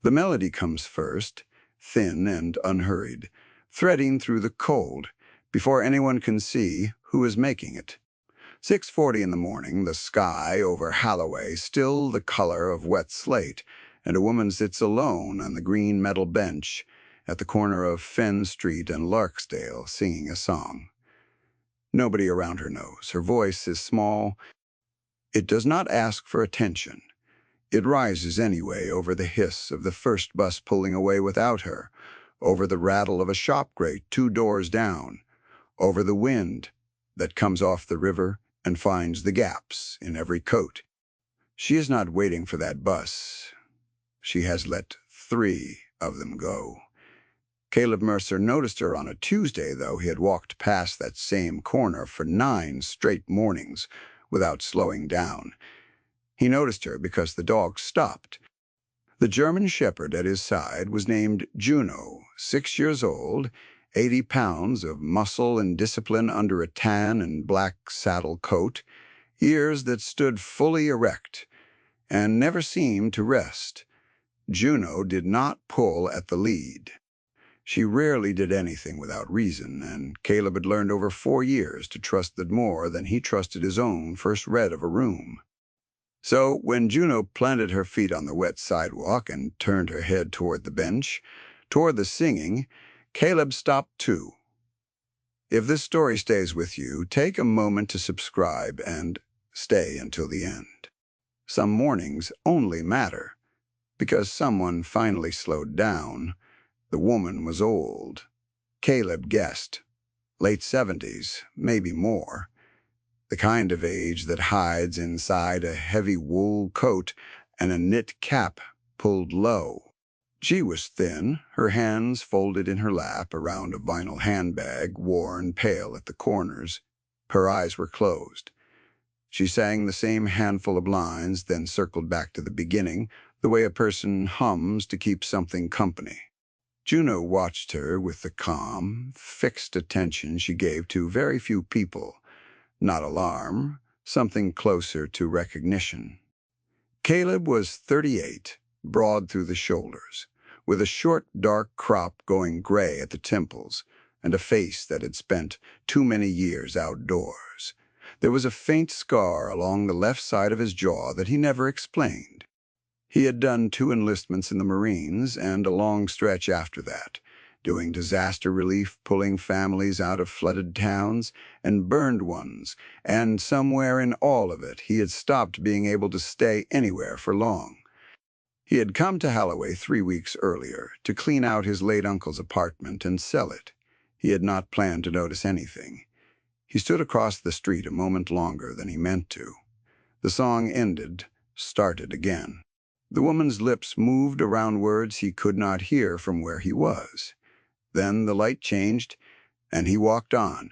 The melody comes first, thin and unhurried, threading through the cold, before anyone can see who is making it. 6:40 in the morning, the sky over Holloway still the color of wet slate, and a woman sits alone on the green metal bench at the corner of Fenn Street and Larksdale singing a song. Nobody around her knows. Her voice is small. It does not ask for attention. It rises anyway over the hiss of the first bus pulling away without her, over the rattle of a shop grate 2 doors down, over the wind that comes off the river and finds the gaps in every coat. She is not waiting for that bus. She has let 3 of them go. Caleb Mercer noticed her on a Tuesday, though he had walked past that same corner for 9 straight mornings without slowing down. He noticed her because the dog stopped. The German shepherd at his side was named Juno, 6 years old, 80 pounds of muscle and discipline under a tan and black saddle coat, ears that stood fully erect, and never seemed to rest. Juno did not pull at the lead. She rarely did anything without reason, and Caleb had learned over 4 years to trust that more than he trusted his own first read of a room. So when Juno planted her feet on the wet sidewalk and turned her head toward the bench, toward the singing, Caleb stopped too. If this story stays with you, take a moment to subscribe and stay until the end. Some mornings only matter, because someone finally slowed down. The woman was old. Caleb guessed. Late 70s, maybe more. The kind of age that hides inside a heavy wool coat and a knit cap pulled low. She was thin, her hands folded in her lap around a vinyl handbag, worn pale at the corners. Her eyes were closed. She sang the same handful of lines, then circled back to the beginning, the way a person hums to keep something company. Juno watched her with the calm, fixed attention she gave to very few people. Not alarm, something closer to recognition. Caleb was 38, broad through the shoulders, with a short, dark crop going gray at the temples, and a face that had spent too many years outdoors. There was a faint scar along the left side of his jaw that he never explained. He had done 2 enlistments in the Marines and a long stretch after that, doing disaster relief, pulling families out of flooded towns and burned ones, and somewhere in all of it he had stopped being able to stay anywhere for long. He had come to Holloway 3 weeks earlier to clean out his late uncle's apartment and sell it. He had not planned to notice anything. He stood across the street a moment longer than he meant to. The song ended, started again. The woman's lips moved around words he could not hear from where he was. Then the light changed, and he walked on,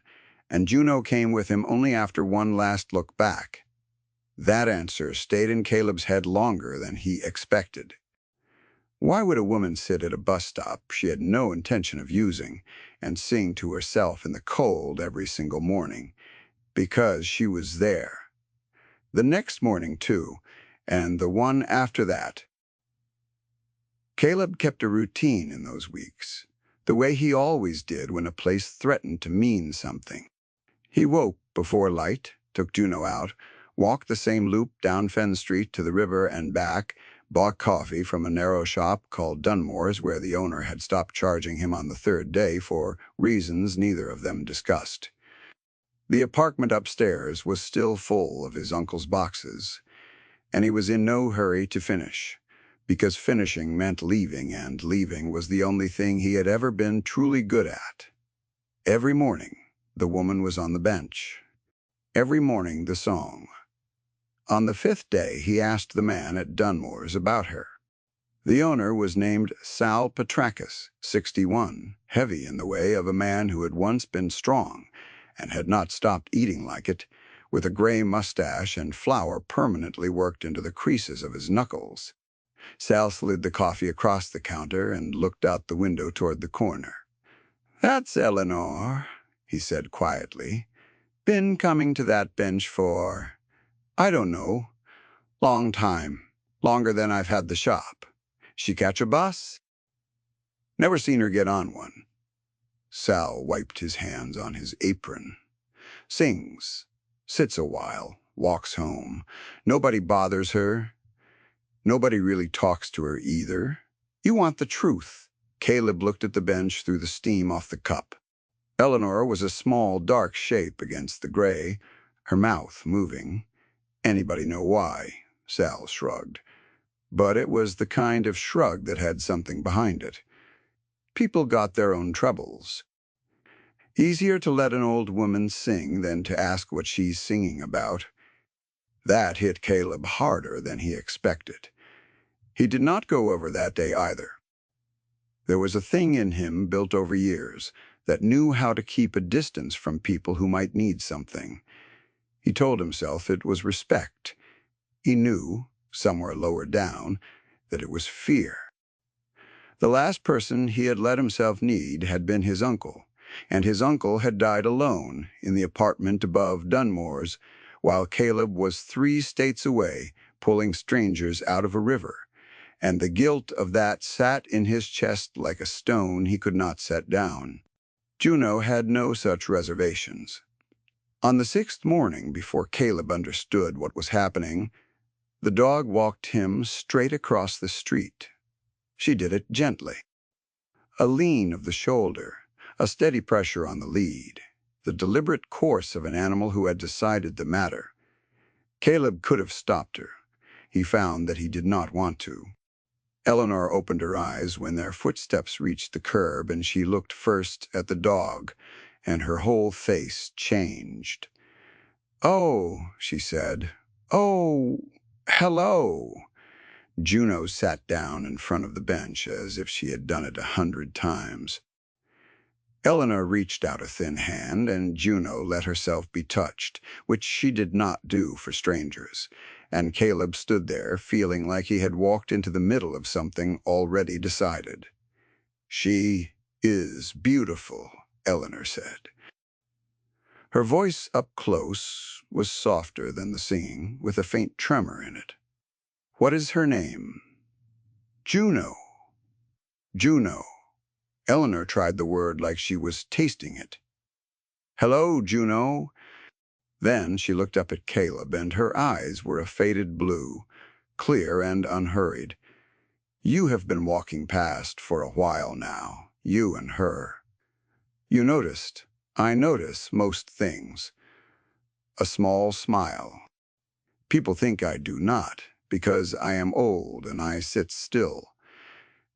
and Juno came with him only after one last look back. That answer stayed in Caleb's head longer than he expected. Why would a woman sit at a bus stop she had no intention of using and sing to herself in the cold every single morning? Because she was there. The next morning, too, and the one after that. Caleb kept a routine in those weeks, the way he always did when a place threatened to mean something. He woke before light, took Juno out, walked the same loop down Fenn Street to the river and back, bought coffee from a narrow shop called Dunmore's where the owner had stopped charging him on the 3rd day for reasons neither of them discussed. The apartment upstairs was still full of his uncle's boxes, and he was in no hurry to finish, because finishing meant leaving, and leaving was the only thing he had ever been truly good at. Every morning, the woman was on the bench. Every morning, the song. On the 5th day, he asked the man at Dunmore's about her. The owner was named Sal Petrakis, 61, heavy in the way of a man who had once been strong and had not stopped eating like it, with a gray mustache and flour permanently worked into the creases of his knuckles. Sal slid the coffee across the counter and looked out the window toward the corner. "That's Eleanor," he said quietly. "Been coming to that bench for, I don't know, long time, longer than I've had the shop. She catch a bus? Never seen her get on one. Sal wiped his hands on his apron. Sings, sits a while, walks home. Nobody bothers her. Nobody really talks to her either. You want the truth. Caleb looked at the bench through the steam off the cup. Eleanor was a small, dark shape against the gray, her mouth moving. Anybody know why? Sal shrugged. But it was the kind of shrug that had something behind it. People got their own troubles. Easier to let an old woman sing than to ask what she's singing about. That hit Caleb harder than he expected. He did not go over that day either. There was a thing in him built over years that knew how to keep a distance from people who might need something. He told himself it was respect. He knew, somewhere lower down, that it was fear. The last person he had let himself need had been his uncle, and his uncle had died alone in the apartment above Dunmore's, while Caleb was 3 states away pulling strangers out of a river, and the guilt of that sat in his chest like a stone he could not set down. Juno had no such reservations. On the 6th morning, before Caleb understood what was happening, the dog walked him straight across the street. She did it gently. A lean of the shoulder, a steady pressure on the lead, the deliberate course of an animal who had decided the matter. Caleb could have stopped her. He found that he did not want to. Eleanor opened her eyes when their footsteps reached the curb, and she looked first at the dog, and her whole face changed. "Oh," she said. "Oh, hello." Juno sat down in front of the bench as if she had done it 100 times. Eleanor reached out a thin hand, and Juno let herself be touched, which she did not do for strangers, and Caleb stood there feeling like he had walked into the middle of something already decided. "She is beautiful," Eleanor said. Her voice up close was softer than the singing, with a faint tremor in it. "What is her name?" "Juno." "Juno." Eleanor tried the word like she was tasting it. "Hello, Juno." Then she looked up at Caleb, and her eyes were a faded blue, clear and unhurried. "You have been walking past for a while now, you and her. You noticed. I notice most things." A small smile. "People think I do not, because I am old and I sit still."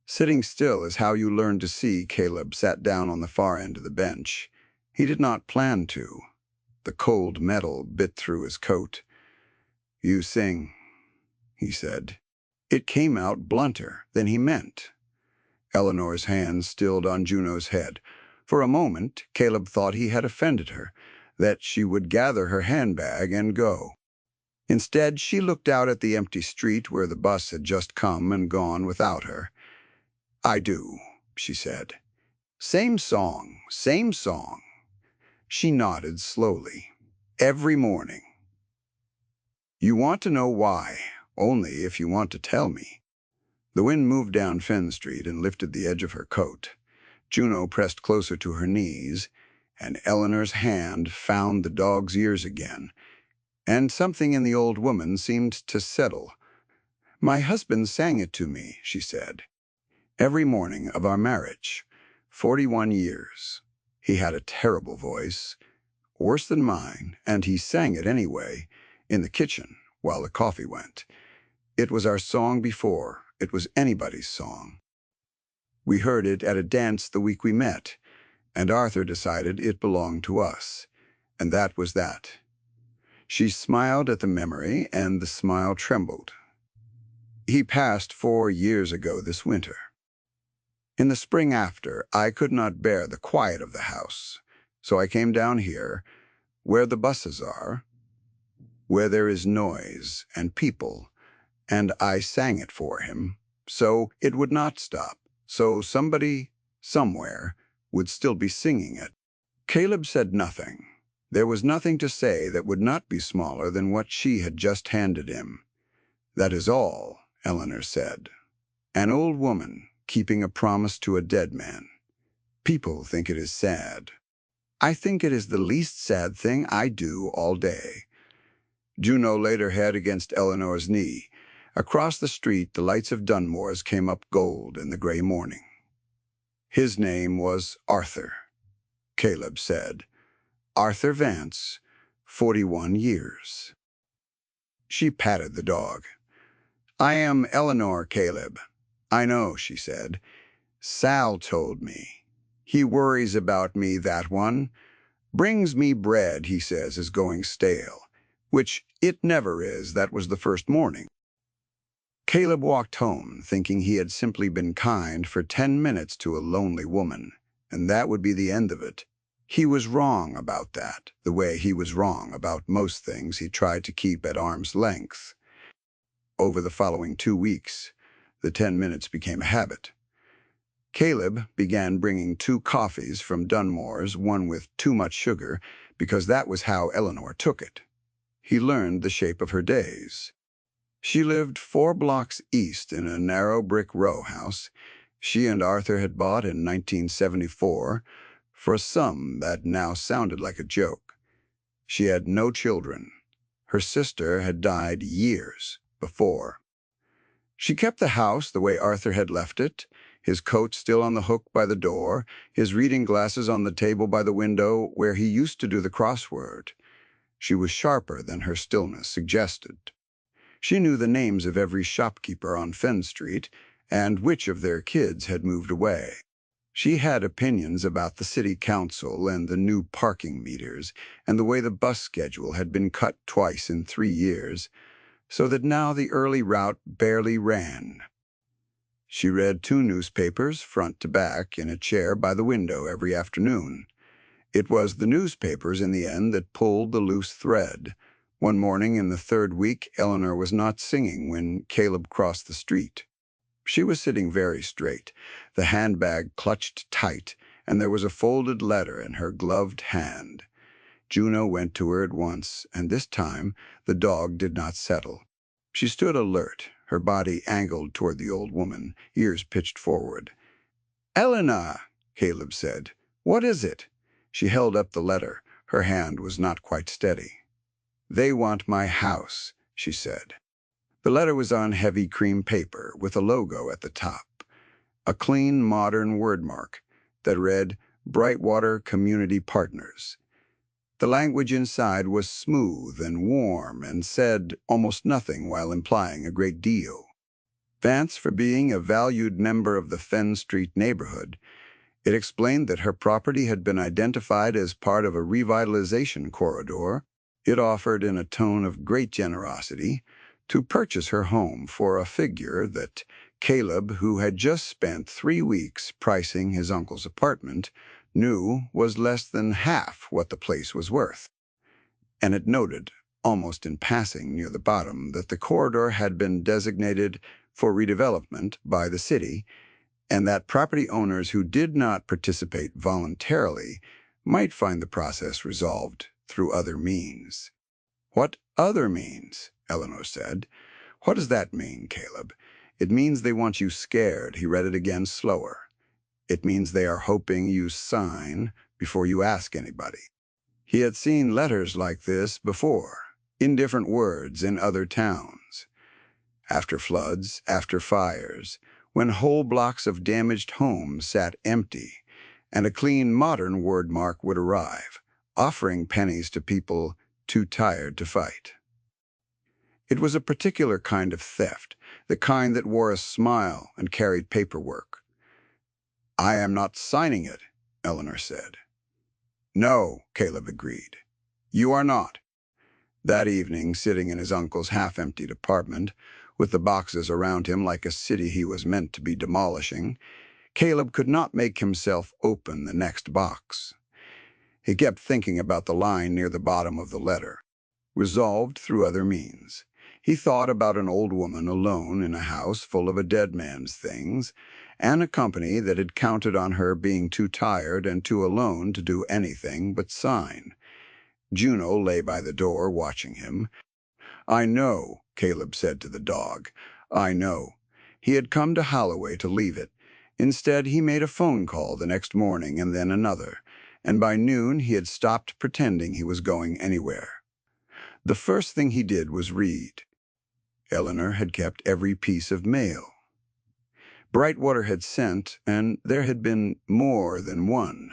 Sitting still is how you learn to see. Caleb sat down on the far end of the bench. He did not plan to. The cold metal bit through his coat. "You sing," he said. It came out blunter than he meant. Eleanor's hand stilled on Juno's head. For a moment, Caleb thought he had offended her, that she would gather her handbag and go. Instead, she looked out at the empty street where the bus had just come and gone without her. "I do," she said. "Same song, same song." She nodded slowly. "Every morning." "You want to know why, only if you want to tell me." The wind moved down Finn Street and lifted the edge of her coat. Juno pressed closer to her knees, and Eleanor's hand found the dog's ears again, and something in the old woman seemed to settle. "My husband sang it to me," she said. "Every morning of our marriage. 41 years. He had a terrible voice, worse than mine, and he sang it anyway, in the kitchen, while the coffee went. It was our song before it was anybody's song. We heard it at a dance the week we met, and Arthur decided it belonged to us, and that was that." She smiled at the memory, and the smile trembled. "He passed 4 years ago this winter. In the spring after, I could not bear the quiet of the house, so I came down here, where the buses are, where there is noise and people, and I sang it for him, so it would not stop, so somebody, somewhere, would still be singing it." Caleb said nothing. There was nothing to say that would not be smaller than what she had just handed him. "That is all," Eleanor said. An old woman keeping a promise to a dead man. People think it is sad. I think it is the least sad thing I do all day. Juno laid her head against Eleanor's knee. Across the street, the lights of Dunmore's came up gold in the gray morning. His name was Arthur, Caleb said. Arthur Vance, 41 years. She patted the dog. I am Eleanor, Caleb. I know, she said. Sal told me. He worries about me, that one. Brings me bread, he says, is going stale. Which it never is, that was the first morning. Caleb walked home, thinking he had simply been kind for 10 minutes to a lonely woman, and that would be the end of it. He was wrong about that, the way he was wrong about most things he tried to keep at arm's length. Over the following 2 weeks, the 10 minutes became a habit. Caleb began bringing 2 coffees from Dunmore's, one with too much sugar, because that was how Eleanor took it. He learned the shape of her days. She lived 4 blocks east in a narrow brick row house she and Arthur had bought in 1974 for a sum that now sounded like a joke. She had no children. Her sister had died years before. She kept the house the way Arthur had left it, his coat still on the hook by the door, his reading glasses on the table by the window where he used to do the crossword. She was sharper than her stillness suggested. She knew the names of every shopkeeper on Fenn Street and which of their kids had moved away. She had opinions about the city council and the new parking meters and the way the bus schedule had been cut twice in 3 years, so that now the early route barely ran. She read 2 newspapers, front to back, in a chair by the window every afternoon. It was the newspapers, in the end, that pulled the loose thread. One morning in the 3rd week, Eleanor was not singing when Caleb crossed the street. She was sitting very straight, the handbag clutched tight, and there was a folded letter in her gloved hand. Juno went to her at once, and this time the dog did not settle. She stood alert, her body angled toward the old woman, ears pitched forward. "Eleanor," Caleb said, "what is it?" She held up the letter. Her hand was not quite steady. "They want my house," she said. The letter was on heavy cream paper with a logo at the top, a clean, modern wordmark that read Brightwater Community Partners. The language inside was smooth and warm and said almost nothing while implying a great deal. Vance for being a valued member of the Fenn Street neighborhood. It explained that her property had been identified as part of a revitalization corridor. It offered, in a tone of great generosity, to purchase her home for a figure that Caleb, who had just spent 3 weeks pricing his uncle's apartment, knew was less than half what the place was worth. And it noted, almost in passing near the bottom, that the corridor had been designated for redevelopment by the city, and that property owners who did not participate voluntarily might find the process resolved through other means. "What other means?" Eleanor said. "What does that mean, Caleb?" "It means they want you scared." He read it again slower. "It means they are hoping you sign before you ask anybody." He had seen letters like this before, in different words in other towns. After floods, after fires, when whole blocks of damaged homes sat empty, and a clean, modern wordmark would arrive, offering pennies to people too tired to fight. It was a particular kind of theft, the kind that wore a smile and carried paperwork. "I am not signing it," Eleanor said. "No," Caleb agreed. "You are not." That evening, sitting in his uncle's half-emptied apartment, with the boxes around him like a city he was meant to be demolishing, Caleb could not make himself open the next box. He kept thinking about the line near the bottom of the letter, resolved through other means. He thought about an old woman alone in a house full of a dead man's things, and a company that had counted on her being too tired and too alone to do anything but sign. Juno lay by the door watching him. "I know," Caleb said to the dog. "I know." He had come to Holloway to leave it. Instead, he made a phone call the next morning and then another, and by noon he had stopped pretending he was going anywhere. The first thing he did was read. Eleanor had kept every piece of mail. Brightwater had sent, and there had been more than one.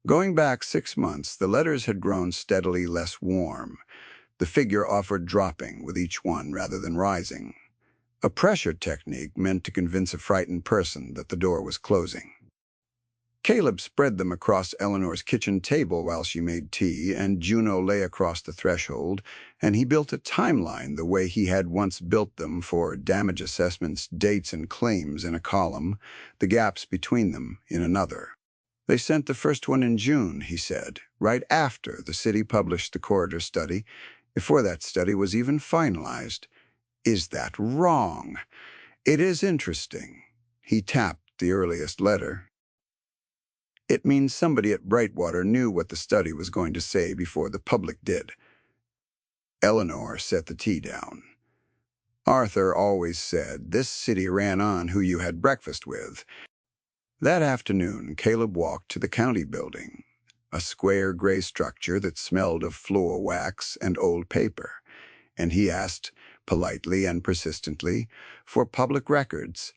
Going back 6 months, the letters had grown steadily less warm. The figure offered dropping with each one rather than rising. A pressure technique meant to convince a frightened person that the door was closing. Caleb spread them across Eleanor's kitchen table while she made tea, and Juno lay across the threshold, and he built a timeline the way he had once built them for damage assessments, dates, and claims in a column, the gaps between them in another. They sent the first one in June, he said, right after the city published the corridor study, before that study was even finalized. Is that wrong? It is interesting. He tapped the earliest letter. It means somebody at Brightwater knew what the study was going to say before the public did. Eleanor set the tea down. Arthur always said this city ran on who you had breakfast with. That afternoon, Caleb walked to the county building, a square gray structure that smelled of floor wax and old paper, and he asked, politely and persistently, for public records.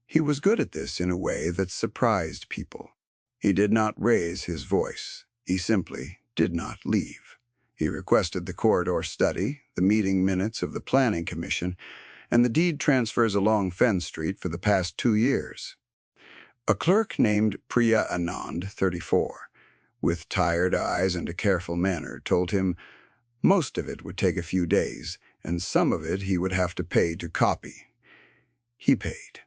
He was good at this in a way that surprised people. He did not raise his voice. He simply did not leave. He requested the corridor study, the meeting minutes of the Planning Commission, and the deed transfers along Fenn Street for the past 2 years. A clerk named Priya Anand, 34, with tired eyes and a careful manner, told him most of it would take a few days, and some of it he would have to pay to copy. He paid.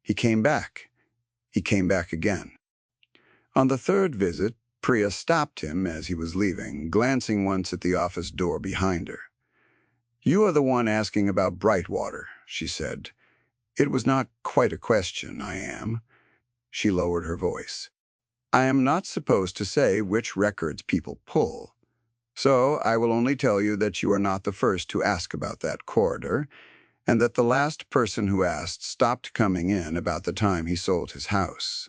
He came back. He came back again. On the third visit, Priya stopped him as he was leaving, glancing once at the office door behind her. "You are the one asking about Brightwater," she said. "It was not quite a question, I am." She lowered her voice. "I am not supposed to say which records people pull. So I will only tell you that you are not the first to ask about that corridor, and that the last person who asked stopped coming in about the time he sold his house."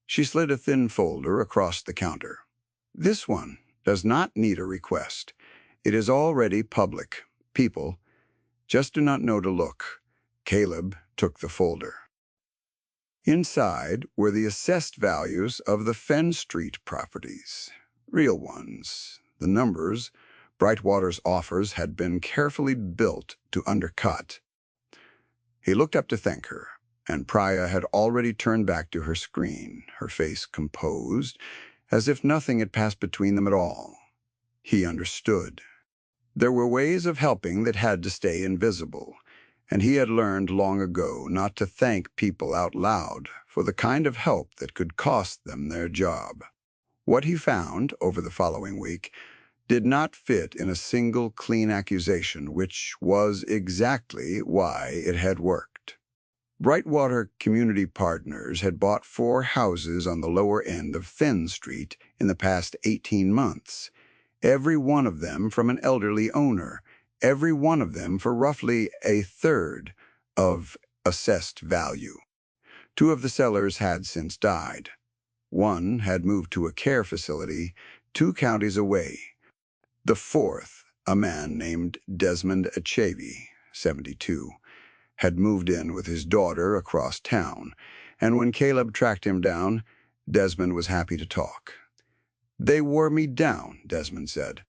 She slid a thin folder across the counter. "This one does not need a request. It is already public. People just do not know to look." Caleb took the folder. Inside were the assessed values of the Fenn Street properties, real ones. The numbers Brightwater's offers had been carefully built to undercut. He looked up to thank her, and Priya had already turned back to her screen, her face composed, as if nothing had passed between them at all. He understood. There were ways of helping that had to stay invisible, and he had learned long ago not to thank people out loud for the kind of help that could cost them their job. What he found over the following week did not fit in a single clean accusation, which was exactly why it had worked. Brightwater Community Partners had bought 4 houses on the lower end of Fenn Street in the past 18 months, every one of them from an elderly owner, every one of them for roughly a third of assessed value. 2 of the sellers had since died. One had moved to a care facility 2 counties away. The fourth, a man named Desmond Achevi, 72, had moved in with his daughter across town, and when Caleb tracked him down, Desmond was happy to talk. "They wore me down," Desmond said.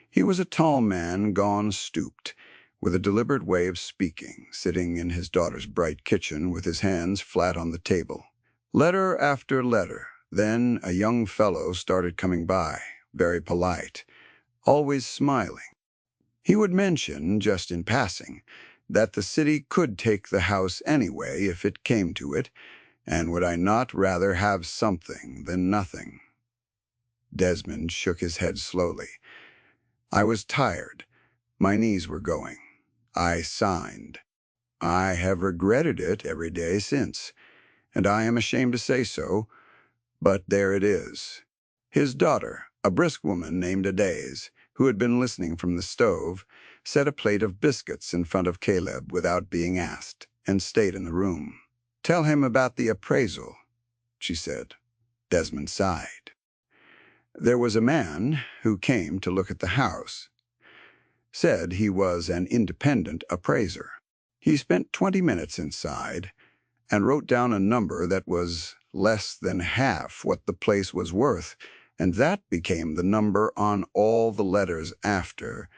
He was a tall man, gaunt stooped, with a deliberate way of speaking, sitting in his daughter's bright kitchen with his hands flat on the table. Letter after letter. Then a young fellow started coming by, very polite, always smiling. He would mention, just in passing, that the city could take the house anyway if it came to it, and would I not rather have something than nothing? Desmond shook his head slowly. "I was tired. My knees were going. I signed. I have regretted it every day since, and I am ashamed to say so, but there it is." His daughter, a brisk woman named Adaize, who had been listening from the stove, set a plate of biscuits in front of Caleb without being asked, and stayed in the room. "Tell him about the appraisal," she said. Desmond sighed. "There was a man who came to look at the house. Said he was an independent appraiser. He spent 20 minutes inside and wrote down a number that was less than half what the place was worth, and that became the number on all the letters after.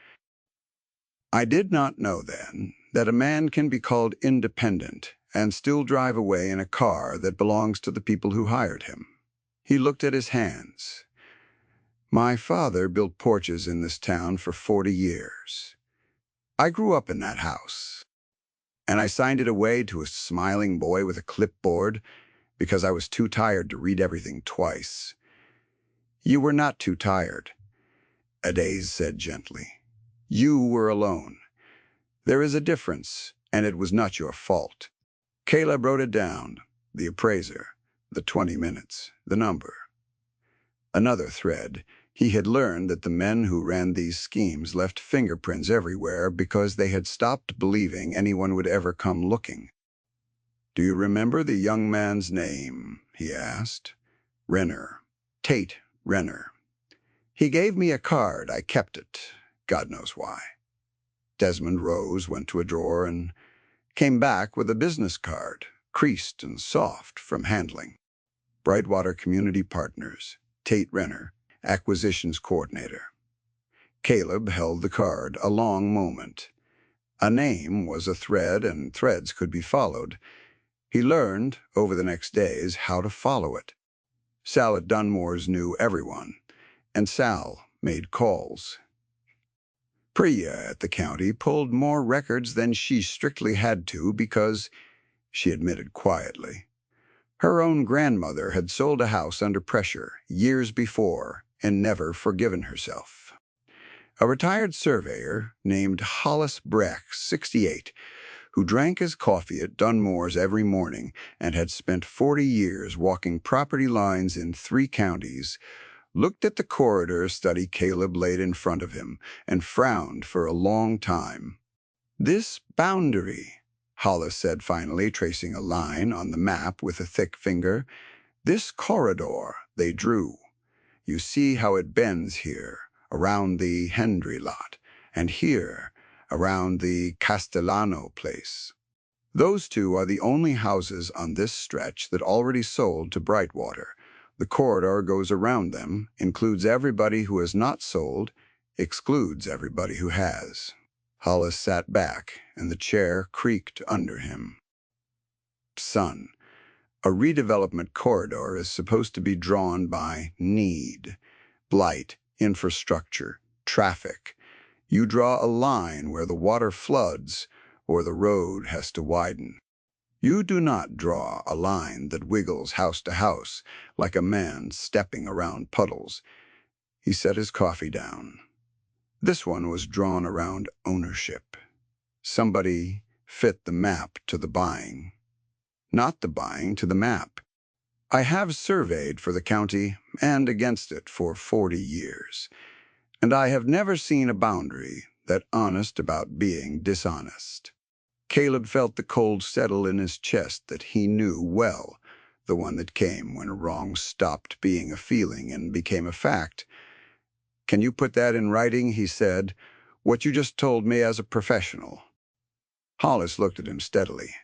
I did not know then that a man can be called independent and still drive away in a car that belongs to the people who hired him." He looked at his hands. "My father built porches in this town for 40 years. I grew up in that house, and I signed it away to a smiling boy with a clipboard because I was too tired to read everything twice." "You were not too tired," Adaiz said gently. "You were alone. There is a difference, and it was not your fault." Caleb wrote it down, the appraiser, the 20 minutes, the number. Another thread. He had learned that the men who ran these schemes left fingerprints everywhere because they had stopped believing anyone would ever come looking. "Do you remember the young man's name?" he asked. "Renner. Tate Renner. He gave me a card. I kept it. God knows why." Desmond rose, went to a drawer, and came back with a business card, creased and soft from handling. "Brightwater Community Partners, Tate Renner, Acquisitions Coordinator." Caleb held the card a long moment. A name was a thread, and threads could be followed. He learned, over the next days, how to follow it. Sal at Dunmore's knew everyone, and Sal made calls. Priya at the county pulled more records than she strictly had to because, she admitted quietly, her own grandmother had sold a house under pressure years before and never forgiven herself. A retired surveyor named Hollis Breck, 68, who drank his coffee at Dunmore's every morning and had spent 40 years walking property lines in 3 counties, looked at the corridor study Caleb laid in front of him and frowned for a long time. "This boundary," Hollis said finally, tracing a line on the map with a thick finger, "this corridor they drew. You see how it bends here, around the Hendry lot, and here, around the Castellano place. Those 2 are the only houses on this stretch that already sold to Brightwater. The corridor goes around them, includes everybody who has not sold, excludes everybody who has." Hollis sat back, and the chair creaked under him. "Son, a redevelopment corridor is supposed to be drawn by need, blight, infrastructure, traffic. You draw a line where the water floods or the road has to widen. You do not draw a line that wiggles house to house like a man stepping around puddles." He set his coffee down. "This one was drawn around ownership. Somebody fit the map to the buying, not the buying to the map. I have surveyed for the county and against it for 40 years, and I have never seen a boundary that honest about being dishonest." Caleb felt the cold settle in his chest that he knew well, the one that came when a wrong stopped being a feeling and became a fact. "Can you put that in writing?" he said. "What you just told me as a professional." Hollis looked at him steadily.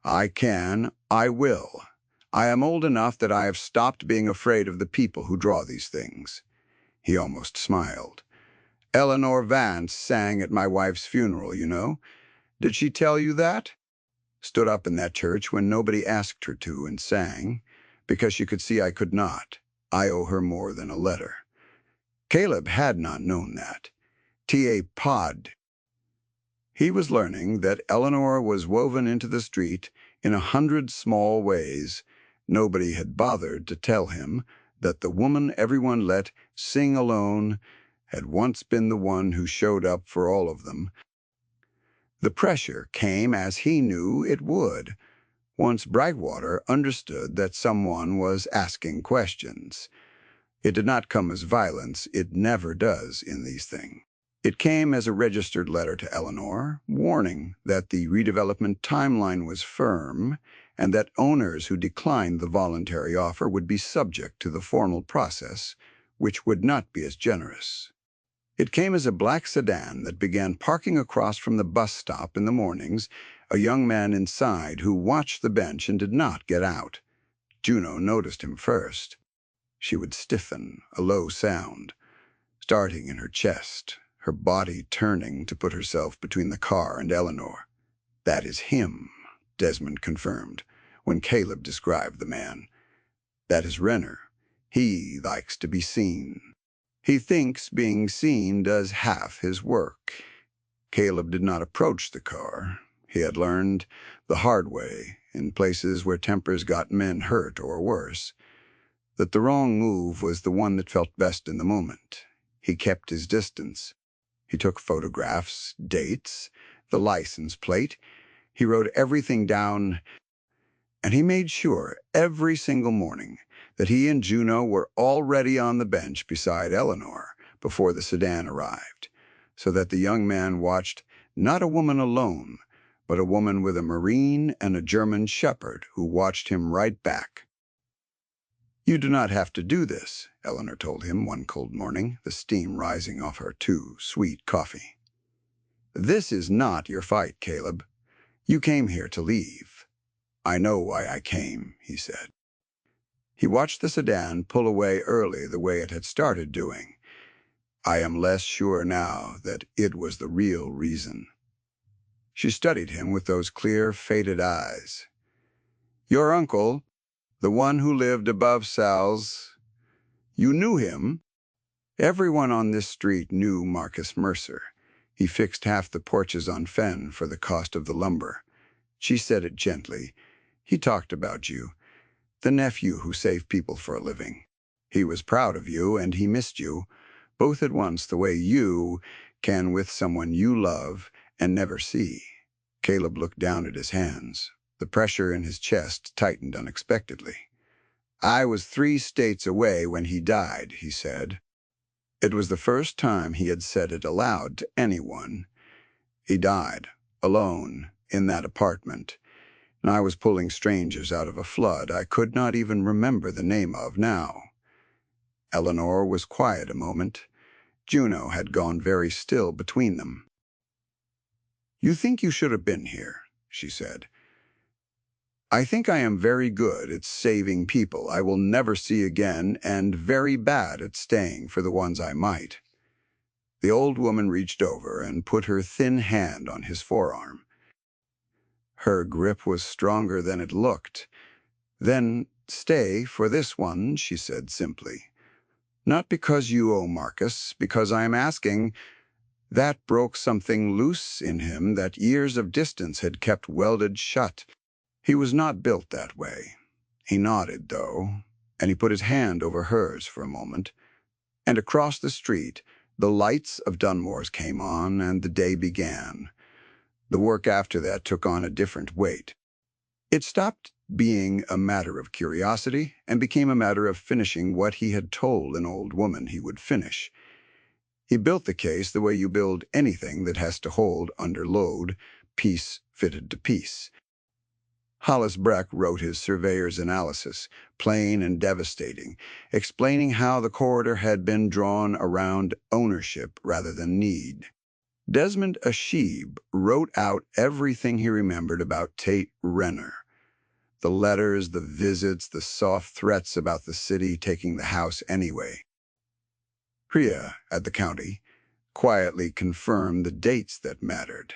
"I can. I will. I am old enough that I have stopped being afraid of the people who draw these things." He almost smiled. "Eleanor Vance sang at my wife's funeral, you know. Did she tell you that? Stood up in that church when nobody asked her to and sang, because she could see I could not. I owe her more than a letter." Caleb had not known that. T.A. Pod. He was learning that Eleanor was woven into the street in 100 small ways. Nobody had bothered to tell him that the woman everyone let sing alone had once been the one who showed up for all of them. The pressure came as he knew it would, once Brightwater understood that someone was asking questions. It did not come as violence. It never does in these things. It came as a registered letter to Eleanor, warning that the redevelopment timeline was firm and that owners who declined the voluntary offer would be subject to the formal process, which would not be as generous. It came as a black sedan that began parking across from the bus stop in the mornings, a young man inside who watched the bench and did not get out. Juno noticed him first. She would stiffen, a low sound, starting in her chest, her body turning to put herself between the car and Eleanor. "That is him," Desmond confirmed, when Caleb described the man. "That is Renner. He likes to be seen. He thinks being seen does half his work." Caleb did not approach the car. He had learned the hard way, in places where tempers got men hurt or worse, that the wrong move was the one that felt best in the moment. He kept his distance. He took photographs, dates, the license plate. He wrote everything down, and he made sure every single morning that he and Juno were already on the bench beside Eleanor before the sedan arrived, so that the young man watched not a woman alone, but a woman with a Marine and a German Shepherd who watched him right back. "You do not have to do this," Eleanor told him one cold morning, the steam rising off her too sweet coffee. "This is not your fight, Caleb. You came here to leave." "I know why I came," he said. He watched the sedan pull away early the way it had started doing. "I am less sure now that it was the real reason." She studied him with those clear, faded eyes. "Your uncle, the one who lived above Sal's, you knew him?" Everyone on this street knew Marcus Mercer. He fixed half the porches on Fenn for the cost of the lumber. She said it gently. "He talked about you. The nephew who saved people for a living. He was proud of you, and he missed you, both at once the way you can with someone you love and never see." Caleb looked down at his hands. The pressure in his chest tightened unexpectedly. "I was 3 states away when he died," he said. It was the first time he had said it aloud to anyone. "He died, alone, in that apartment. And I was pulling strangers out of a flood I could not even remember the name of now." Eleanor was quiet a moment. Juno had gone very still between them. "You think you should have been here," she said. "I think I am very good at saving people I will never see again and very bad at staying for the ones I might." The old woman reached over and put her thin hand on his forearm. Her grip was stronger than it looked. "Then stay for this one," she said simply. "Not because you owe Marcus, because I am asking." That broke something loose in him that years of distance had kept welded shut. He was not built that way. He nodded, though, and he put his hand over hers for a moment. And across the street, the lights of Dunmore's came on, and the day began. The work after that took on a different weight. It stopped being a matter of curiosity and became a matter of finishing what he had told an old woman he would finish. He built the case the way you build anything that has to hold under load, piece fitted to piece. Hollis Breck wrote his surveyor's analysis, plain and devastating, explaining how the corridor had been drawn around ownership rather than need. Desmond Ashib wrote out everything he remembered about Tate Renner. The letters, the visits, the soft threats about the city taking the house anyway. Priya, at the county, quietly confirmed the dates that mattered.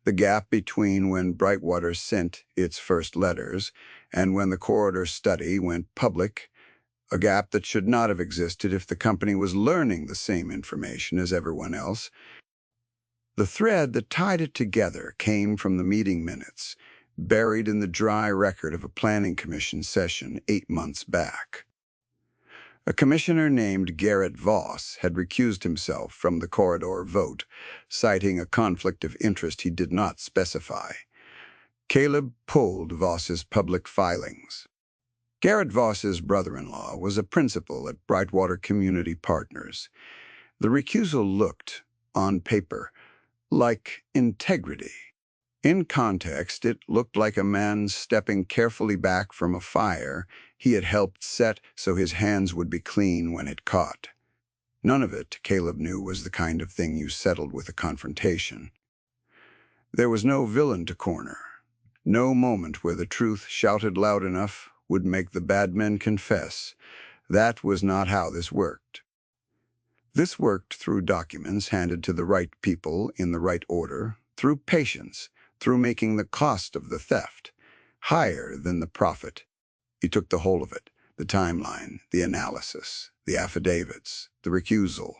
The gap between when Brightwater sent its first letters and when the corridor study went public, a gap that should not have existed if the company was learning the same information as everyone else. The thread that tied it together came from the meeting minutes, buried in the dry record of a planning commission session 8 months back. A commissioner named Garrett Voss had recused himself from the corridor vote, citing a conflict of interest he did not specify. Caleb pulled Voss's public filings. Garrett Voss's brother-in-law was a principal at Brightwater Community Partners. The recusal looked on paper, like integrity. In context, it looked like a man stepping carefully back from a fire he had helped set so his hands would be clean when it caught. None of it, Caleb knew, was the kind of thing you settled with a confrontation. There was no villain to corner, no moment where the truth shouted loud enough would make the bad men confess. That was not how this worked. This worked through documents handed to the right people in the right order, through patience, through making the cost of the theft higher than the profit. He took the whole of it, the timeline, the analysis, the affidavits, the recusal,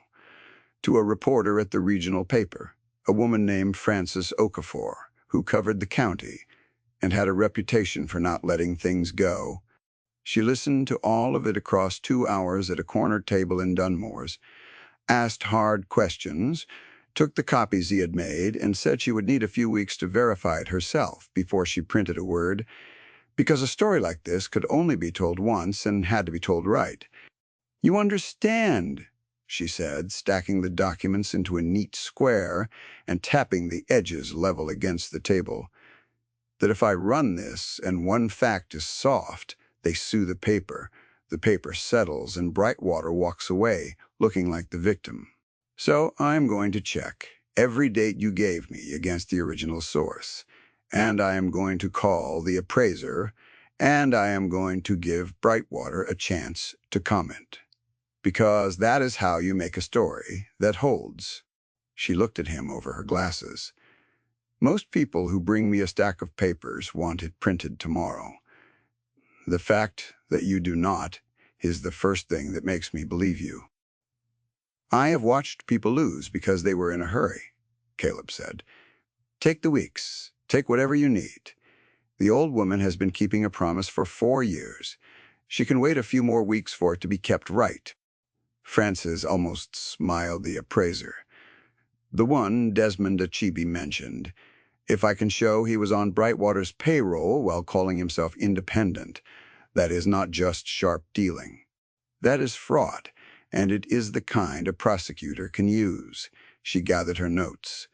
to a reporter at the regional paper, a woman named Frances Okafor, who covered the county and had a reputation for not letting things go. She listened to all of it across 2 hours at a corner table in Dunmore's, asked hard questions, took the copies he had made, and said she would need a few weeks to verify it herself before she printed a word, because a story like this could only be told once and had to be told right. "You understand," she said, stacking the documents into a neat square and tapping the edges level against the table, "that if I run this and one fact is soft, they sue the paper settles, and Brightwater walks away, looking like the victim. So I'm going to check every date you gave me against the original source, and I am going to call the appraiser, and I am going to give Brightwater a chance to comment. Because that is how you make a story that holds." She looked at him over her glasses. "Most people who bring me a stack of papers want it printed tomorrow. The fact that you do not is the first thing that makes me believe you." "I have watched people lose because they were in a hurry," Caleb said. "Take the weeks. Take whatever you need. The old woman has been keeping a promise for 4 years. She can wait a few more weeks for it to be kept right." Frances almost smiled the appraiser. "The one Desmond Achebe mentioned. If I can show he was on Brightwater's payroll while calling himself independent, that is not just sharp dealing. That is fraud, and it is the kind a prosecutor can use." She gathered her notes.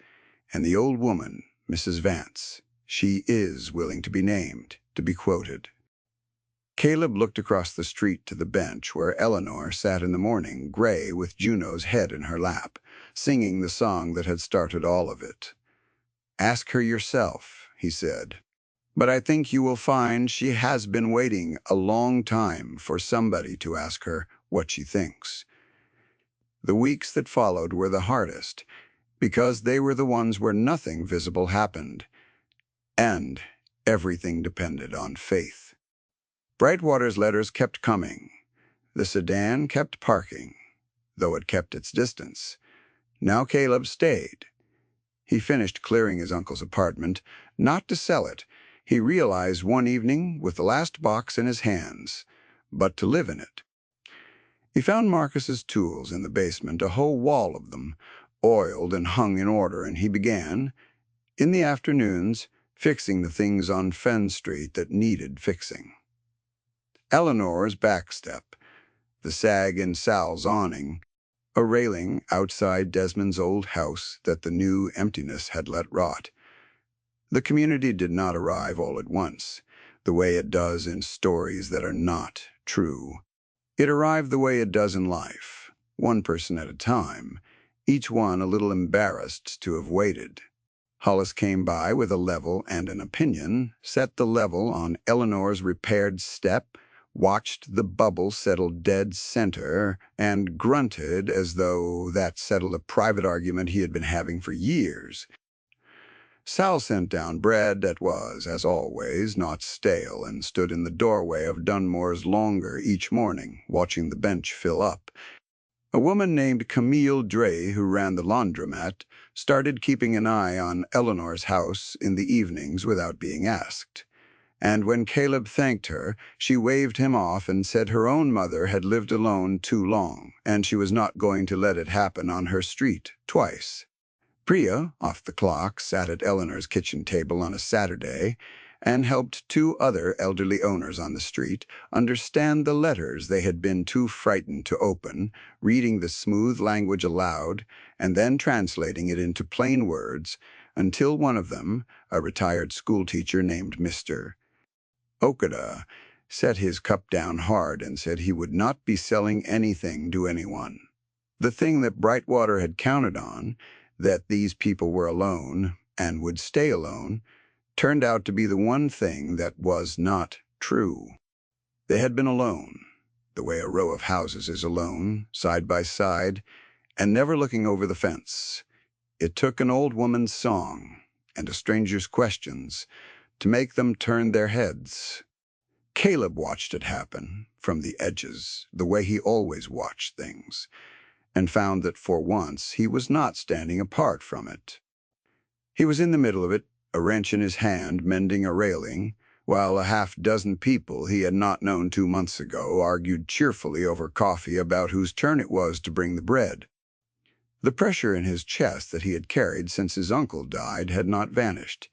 "And the old woman, Mrs. Vance, she is willing to be named, to be quoted." Caleb looked across the street to the bench where Eleanor sat in the morning, gray with Juno's head in her lap, singing the song that had started all of it. "Ask her yourself," he said. "But I think you will find she has been waiting a long time for somebody to ask her what she thinks." The weeks that followed were the hardest, because they were the ones where nothing visible happened, and everything depended on faith. Brightwater's letters kept coming. The sedan kept parking, though it kept its distance. Now Caleb stayed. He finished clearing his uncle's apartment, not to sell it, he realized one evening with the last box in his hands, but to live in it. He found Marcus's tools in the basement, a whole wall of them, oiled and hung in order, and he began, in the afternoons, fixing the things on Fenn Street that needed fixing. Eleanor's back step, the sag in Sal's awning, a railing outside Desmond's old house that the new emptiness had let rot. The community did not arrive all at once, the way it does in stories that are not true. It arrived the way it does in life, one person at a time, each one a little embarrassed to have waited. Hollis came by with a level and an opinion, set the level on Eleanor's repaired step, watched the bubble settle dead center, and grunted as though that settled a private argument he had been having for years. Sal sent down bread that was, as always, not stale, and stood in the doorway of Dunmore's longer each morning, watching the bench fill up. A woman named Camille Dre, who ran the laundromat, started keeping an eye on Eleanor's house in the evenings without being asked. And when Caleb thanked her, she waved him off and said her own mother had lived alone too long, and she was not going to let it happen on her street twice. Priya, off the clock, sat at Eleanor's kitchen table on a Saturday, and helped two other elderly owners on the street understand the letters they had been too frightened to open, reading the smooth language aloud and then translating it into plain words until one of them, a retired schoolteacher named Mr. Okada, set his cup down hard and said he would not be selling anything to anyone. The thing that Brightwater had counted on, that these people were alone and would stay alone, turned out to be the one thing that was not true. They had been alone, the way a row of houses is alone, side by side, and never looking over the fence. It took an old woman's song and a stranger's questions to make them turn their heads. Caleb watched it happen from the edges, the way he always watched things, and found that for once he was not standing apart from it. He was in the middle of it, a wrench in his hand, mending a railing, while a half-dozen people he had not known 2 months ago argued cheerfully over coffee about whose turn it was to bring the bread. The pressure in his chest that he had carried since his uncle died had not vanished.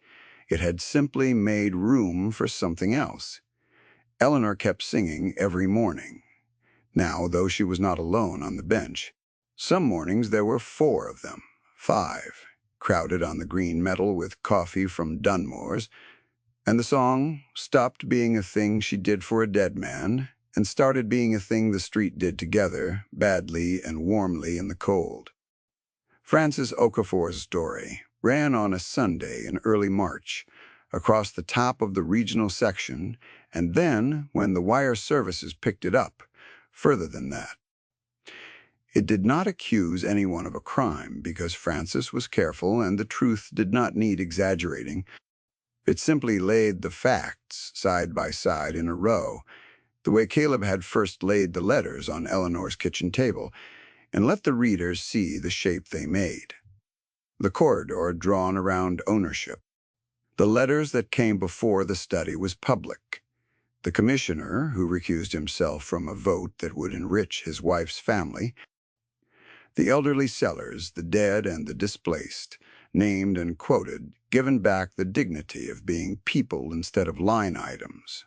It had simply made room for something else. Eleanor kept singing every morning. Now, though she was not alone on the bench, some mornings there were 4 of them, 5, crowded on the green metal with coffee from Dunmore's, and the song stopped being a thing she did for a dead man and started being a thing the street did together, badly and warmly in the cold. Francis Okafor's story ran on a Sunday in early March, across the top of the regional section, and then, when the wire services picked it up, further than that. It did not accuse anyone of a crime because Francis was careful and the truth did not need exaggerating. It simply laid the facts side by side in a row, the way Caleb had first laid the letters on Eleanor's kitchen table, and let the readers see the shape they made. The corridor drawn around ownership. The letters that came before the study was public. The commissioner, who recused himself from a vote that would enrich his wife's family, the elderly sellers, the dead and the displaced, named and quoted, given back the dignity of being people instead of line items.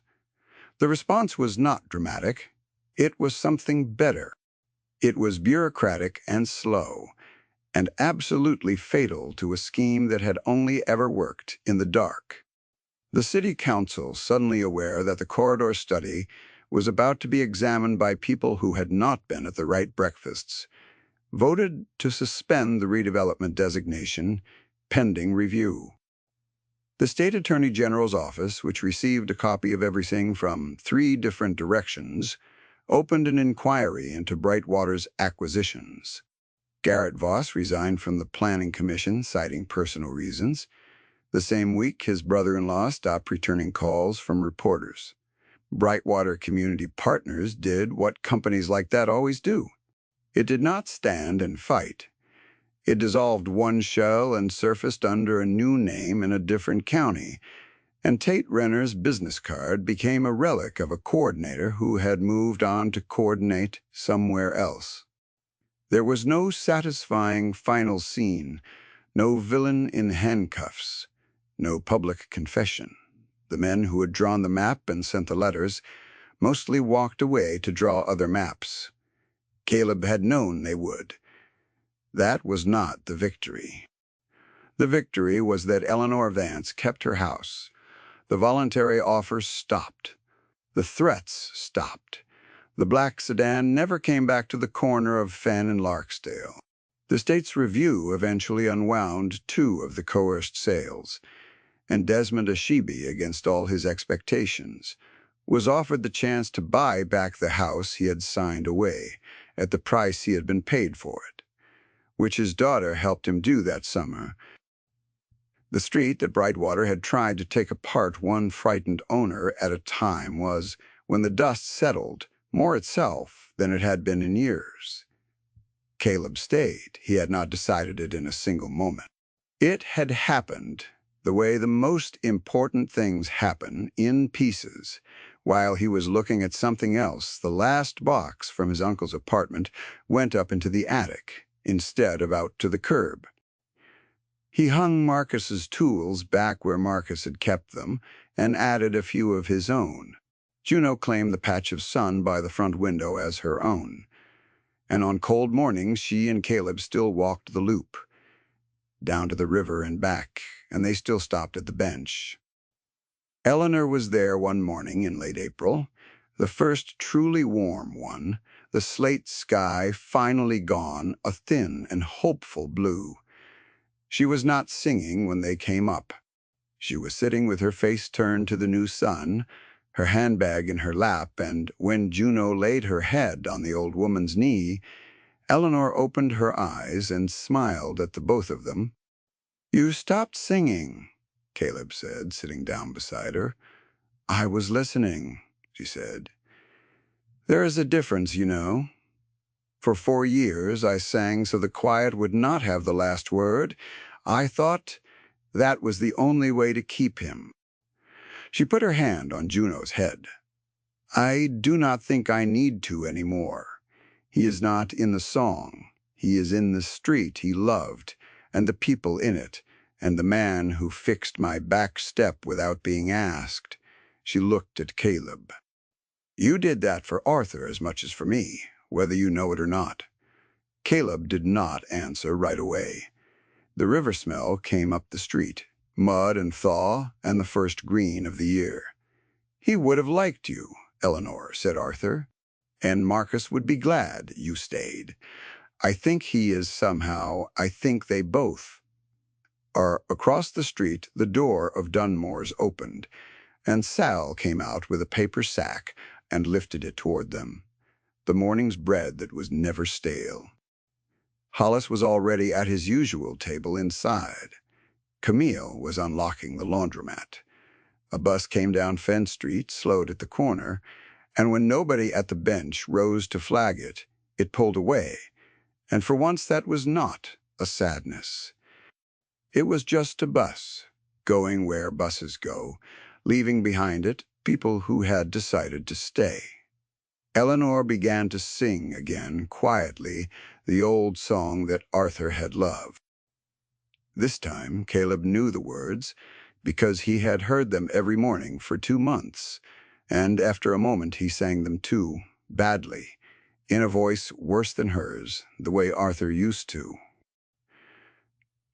The response was not dramatic. It was something better. It was bureaucratic and slow, and absolutely fatal to a scheme that had only ever worked in the dark. The city council, suddenly aware that the corridor study was about to be examined by people who had not been at the right breakfasts, voted to suspend the redevelopment designation pending review. The state attorney general's office, which received a copy of everything from 3 different directions, opened an inquiry into Brightwater's acquisitions. Garrett Voss resigned from the planning commission, citing personal reasons. The same week, his brother-in-law stopped returning calls from reporters. Brightwater Community Partners did what companies like that always do. It did not stand and fight. It dissolved one shell and surfaced under a new name in a different county, and Tate Renner's business card became a relic of a coordinator who had moved on to coordinate somewhere else. There was no satisfying final scene, no villain in handcuffs, no public confession. The men who had drawn the map and sent the letters mostly walked away to draw other maps. Caleb had known they would. That was not the victory. The victory was that Eleanor Vance kept her house. The voluntary offers stopped. The threats stopped. The black sedan never came back to the corner of Fenn and Larksdale. The state's review eventually unwound 2 of the coerced sales, and Desmond Ashibi, against all his expectations, was offered the chance to buy back the house he had signed away at the price he had been paid for it, which his daughter helped him do that summer. The street that Brightwater had tried to take apart one frightened owner at a time was, when the dust settled, more itself than it had been in years. Caleb stayed. He had not decided it in a single moment. It had happened the way the most important things happen, in pieces. While he was looking at something else, the last box from his uncle's apartment went up into the attic, instead of out to the curb. He hung Marcus's tools back where Marcus had kept them, and added a few of his own. Juno claimed the patch of sun by the front window as her own, and on cold mornings she and Caleb still walked the loop, down to the river and back, and they still stopped at the bench. Eleanor was there one morning in late April, the first truly warm one, the slate sky finally gone, a thin and hopeful blue. She was not singing when they came up. She was sitting with her face turned to the new sun, her handbag in her lap, and when Juno laid her head on the old woman's knee, Eleanor opened her eyes and smiled at the both of them. "You stopped singing," Caleb said, sitting down beside her. "I was listening," she said. "There is a difference, you know. For 4 years I sang so the quiet would not have the last word. I thought that was the only way to keep him." She put her hand on Juno's head. "I do not think I need to any more. He is not in the song. He is in the street he loved, and the people in it, and the man who fixed my back step without being asked." She looked at Caleb. "You did that for Arthur as much as for me, whether you know it or not." Caleb did not answer right away. The river smell came up the street, mud and thaw and the first green of the year. "He would have liked you, Eleanor," said Arthur, "and Marcus would be glad you stayed. I think he is somehow, I think they both are." Across the street, the door of Dunmore's opened, and Sal came out with a paper sack and lifted it toward them, the morning's bread that was never stale. Hollis was already at his usual table inside. Camille was unlocking the laundromat. A bus came down Fenn Street, slowed at the corner, and when nobody at the bench rose to flag it, it pulled away, and for once that was not a sadness. It was just a bus, going where buses go, leaving behind it people who had decided to stay. Eleanor began to sing again, quietly, the old song that Arthur had loved. This time Caleb knew the words, because he had heard them every morning for 2 months, and after a moment he sang them too, badly, in a voice worse than hers, the way Arthur used to.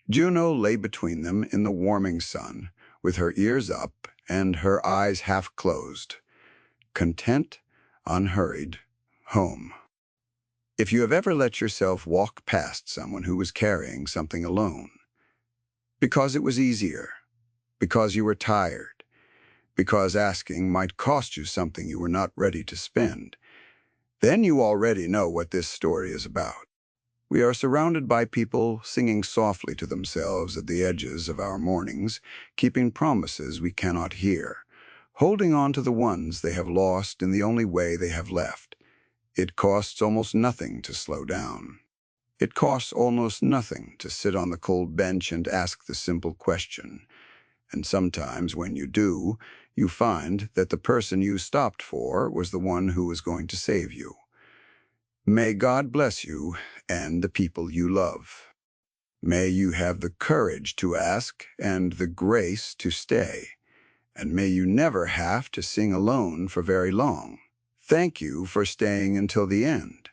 Juno lay between them in the warming sun, with her ears up and her eyes half closed. Content, unhurried, home. If you have ever let yourself walk past someone who was carrying something alone, because it was easier, because you were tired, because asking might cost you something you were not ready to spend, then you already know what this story is about. We are surrounded by people singing softly to themselves at the edges of our mornings, keeping promises we cannot hear, holding on to the ones they have lost in the only way they have left. It costs almost nothing to slow down. It costs almost nothing to sit on the cold bench and ask the simple question. And sometimes when you do, you find that the person you stopped for was the one who was going to save you. May God bless you and the people you love. May you have the courage to ask and the grace to stay. And may you never have to sing alone for very long. Thank you for staying until the end.